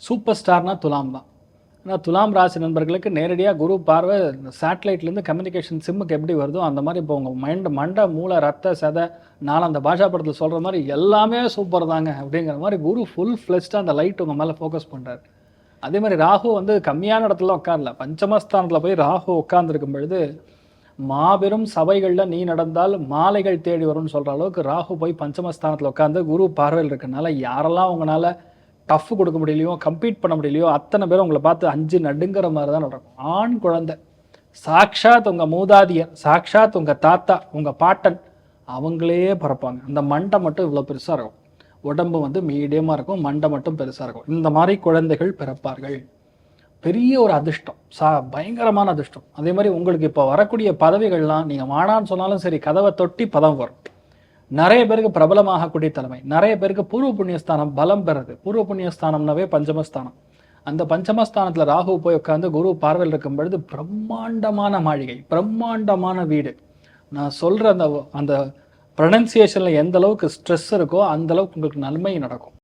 Super ஸ்டார்னா துலாம் தான். ஏன்னா துலாம் ராசி நண்பர்களுக்கு நேரடியாக குரு பார்வை சேட்டலைட்லேருந்து கம்யூனிகேஷன் சிம்முக்கு எப்படி வருதோ அந்த மாதிரி இப்போ உங்கள் மண்டை மூளை ரத்த செதை அந்த பாஷா படத்தில் சொல்கிற மாதிரி எல்லாமே சூப்பர் தாங்க அப்படிங்கிற மாதிரி குரு ஃபுல் ஃப்ளெஷ்டாக அந்த லைட் உங்கள் மேலே ஃபோக்கஸ் பண்ணுறாரு. அதே மாதிரி ராகு வந்து கம்மியான இடத்துல உட்காரல, பஞ்சமஸ்தானத்தில் போய் ராகு உட்கார்ந்துருக்கும் பொழுது மாபெரும் சபைகளில் நீ நடந்தால் மாலைகள் தேடி வரும்னு சொல்கிற அளவுக்கு ராகு போய் பஞ்சமஸ்தானத்தில் உட்காந்து குரு பார்வையில் இருக்கனால யாரெல்லாம் உங்களால் டஃப் கொடுக்க முடியலையோ, கம்பீட் பண்ண முடியலையோ அத்தனை பேரும் உங்களை பார்த்து அஞ்சு நடுங்கிற மாதிரி தான் நடக்கும். ஆண் குழந்தை சாக்ஷாத் உங்கள் மூதாதியர், சாக்ஷாத் உங்கள் தாத்தா, உங்கள் பாட்டன் அவங்களே பிறப்பாங்க. அந்த மண்டை மட்டும் இவ்வளோ பெருசாக இருக்கும், உடம்பு வந்து மீடியமாக இருக்கும், மண்டை மட்டும் பெருசாக இருக்கும். இந்த மாதிரி குழந்தைகள் பிறப்பார்கள். பெரிய ஒரு அதிர்ஷ்டம், பயங்கரமான அதிர்ஷ்டம். அதே மாதிரி உங்களுக்கு இப்போ வரக்கூடிய பதவிகள்லாம் நீங்கள் வானான்னு சொன்னாலும் சரி கதவை தொட்டி பதம் வரும். நிறைய பேருக்கு பிரபலமாகக்கூடிய தலைமை, நிறைய பேருக்கு பூர்வ புண்ணியஸ்தானம் பலம் பெறுது. பூர்வ புண்ணியஸ்தானம்னாவே பஞ்சமஸ்தானம். அந்த பஞ்சமஸ்தானத்தில் ராகு போய் உட்காந்து குரு பார்வையில் இருக்கும் பொழுது பிரம்மாண்டமான மாளிகை, பிரம்மாண்டமான வீடு. நான் சொல்கிற அந்த ப்ரொனன்சியேஷனில் எந்த அளவுக்கு ஸ்ட்ரெஸ் இருக்கோ அந்த அளவுக்கு உங்களுக்கு நன்மை நடக்கும்.